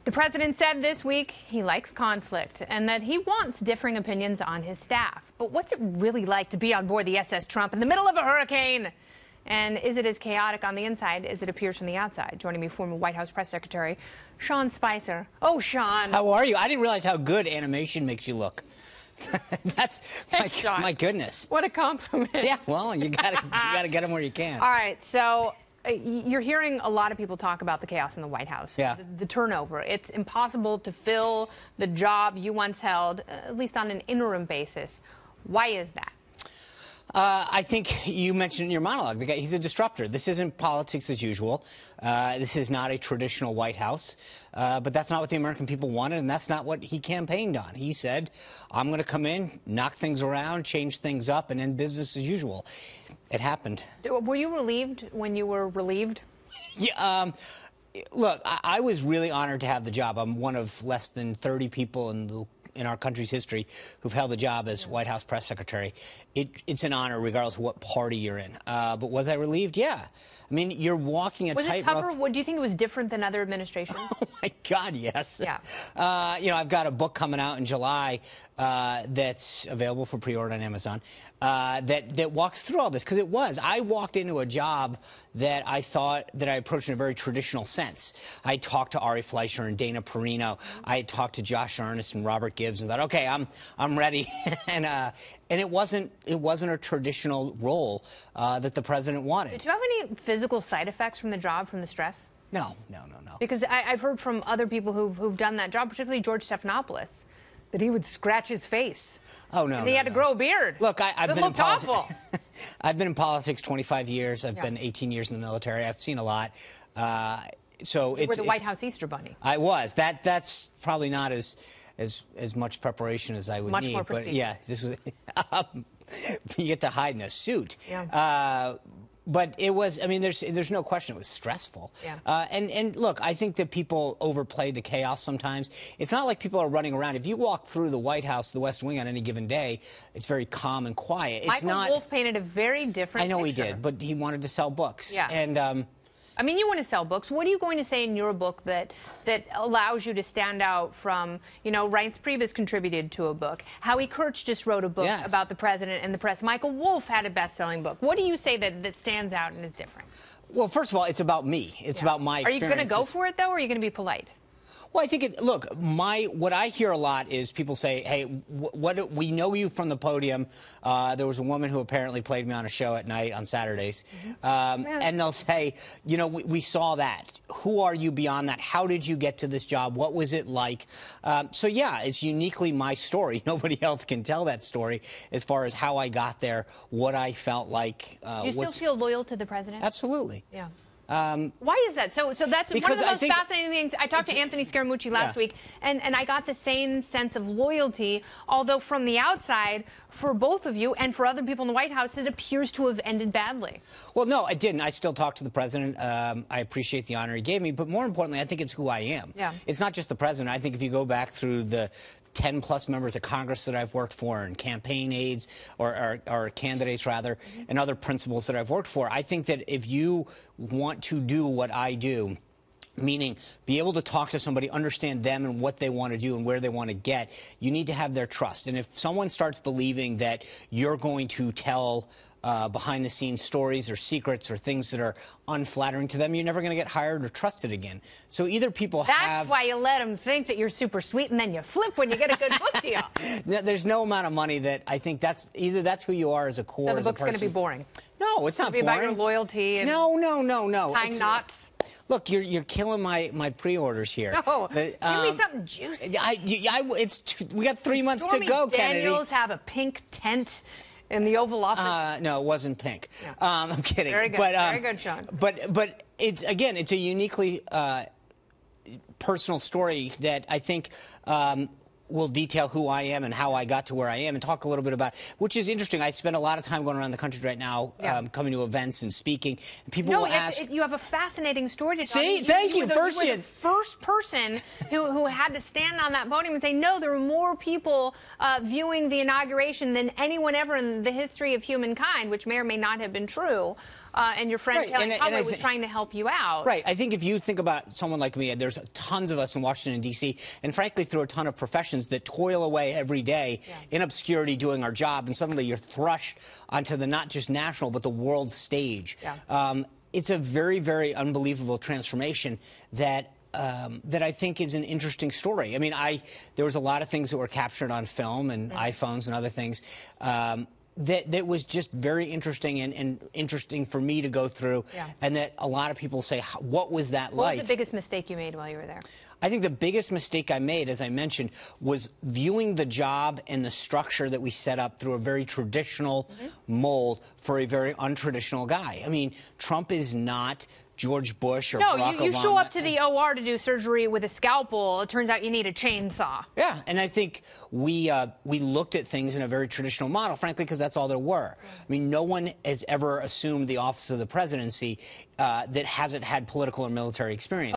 The president said this week he likes conflict and that he wants differing opinions on his staff. But what's it really like to be on board the SS Trump in the middle of a hurricane? And is it as chaotic on the inside as it appears from the outside? Joining me, former White House press secretary Sean Spicer. Oh, Sean. How are you? I didn't realize how good animation makes you look. That's my goodness. What a compliment. Yeah, well, you gotta get them where you can. All right, so you're hearing a lot of people talk about the chaos in the White House. Yeah. The turnover. It's impossible to fill the job you once held, at least on an interim basis. Why is that? I think you mentioned in your monologue, the guy, he's a disruptor. This isn't politics as usual. This is not a traditional White House. But that's not what the American people wanted, and that's not what he campaigned on. He said, I'm going to come in, knock things around, change things up, and end business as usual. It happened. Were you relieved when you were relieved? Yeah. Look, I was really honored to have the job. I'm one of less than 30 people in our country's history who've held the job as White House press secretary. It's an honor regardless of what party you're in. But was I relieved? Yeah. I mean, you're walking a tightrope. Was it tougher? Do you think it was different than other administrations? Oh, my God, yes. Yeah. I've got a book coming out in July that's available for pre-order on Amazon that walks through all this. Because I walked into a job that I thought that I approached in a very traditional sense. I talked to Ari Fleischer and Dana Perino. I talked to Josh Earnest and Robert Gibbs and thought, okay, I'm ready. and it wasn't a traditional role that the president wanted. Did you have any physical side effects from the job, from the stress? No. Because I've heard from other people who've done that job, particularly George Stephanopoulos, that he would scratch his face. Oh, no. And he had to grow a beard. Look, I've been in politics. Awful. I've been in politics 25 years. I've been 18 years in the military. I've seen a lot. So you were the White House Easter Bunny. I was. That's probably not as much preparation as I would much need. More prestigious. But yeah, this was you get to hide in a suit. Yeah. But it was, I mean, there's no question it was stressful. Yeah. And look, I think that people overplay the chaos sometimes. It's not like people are running around. If you walk through the White House, the West Wing on any given day, it's very calm and quiet. It's Michael Wolff painted a very different I know picture. he did, but he wanted to sell books. Yeah. And I mean, you want to sell books. What are you going to say in your book that allows you to stand out from, Reince Priebus contributed to a book. Howie Kurtz just wrote a book about the president and the press. Michael Wolff had a best-selling book. What do you say that stands out and is different? Well, first of all, it's about me. It's about my experiences. Are you going to go for it, though, or are you going to be polite? Well, I think what I hear a lot is people say, hey, we know you from the podium. There was a woman who apparently played me on a show at night on Saturdays. And they'll say, we saw that. Who are you beyond that? How did you get to this job? What was it like? So, yeah, it's uniquely my story. Nobody else can tell that story as far as how I got there, what I felt like. Do you still feel loyal to the president? Absolutely. Yeah. Why is that? So that's one of the most fascinating things. I talked to Anthony Scaramucci last week, and I got the same sense of loyalty, although from the outside, for both of you and for other people in the White House, it appears to have ended badly. Well, no, I didn't. I still talk to the president. I appreciate the honor he gave me, but more importantly, I think it's who I am. Yeah. It's not just the president. I think if you go back through the 10-plus members of Congress that I've worked for, and campaign aides, or candidates, rather, and other principals that I've worked for, I think that if you want to do what I do, meaning be able to talk to somebody, understand them and what they want to do and where they want to get, you need to have their trust. And if someone starts believing that you're going to tell behind-the-scenes stories or secrets or things that are unflattering to them, you're never going to get hired or trusted again. So either people That's why you let them think that you're super sweet, and then you flip when you get a good book deal. There's no amount of money that I think that's who you are as a core. So the book's going to be boring. No, it's not boring. It's going to be about your loyalty and no. Tying knots. Look, you're killing my pre-orders here. No, give me something juicy. We got 3 months to go, Kennedy. Daniels have a pink tent in the Oval Office? No, it wasn't pink. Yeah. I'm kidding. Very good. Very good, Sean. But it's a uniquely personal story that I think will detail who I am and how I got to where I am, and talk a little bit about, which is interesting. I spend a lot of time going around the country right now, coming to events and speaking. And people will ask. You have a fascinating story to tell. See, thank you. You were the first person who had to stand on that podium and say, no, there were more people viewing the inauguration than anyone ever in the history of humankind, which may or may not have been true. and your friend Right. Taylor And Cutler was trying to help you out. Right. I think if you think about someone like me, there's tons of us in Washington, D.C., and frankly through a ton of professions that toil away every day in obscurity doing our job, and suddenly you're thrust onto the not just national but the world stage. It's a very, very unbelievable transformation that that I think is an interesting story. I mean, there was a lot of things that were captured on film and iPhones and other things that was just very interesting and interesting for me to go through, and that a lot of people say, what was that like? What was the biggest mistake you made while you were there? I think the biggest mistake I made, as I mentioned, was viewing the job and the structure that we set up through a very traditional mold for a very untraditional guy. I mean, Trump is not George Bush or Barack Obama. No, you show up to the OR to do surgery with a scalpel. It turns out you need a chainsaw. Yeah, and I think we looked at things in a very traditional model, frankly, because that's all there were. I mean, no one has ever assumed the office of the presidency that hasn't had political or military experience.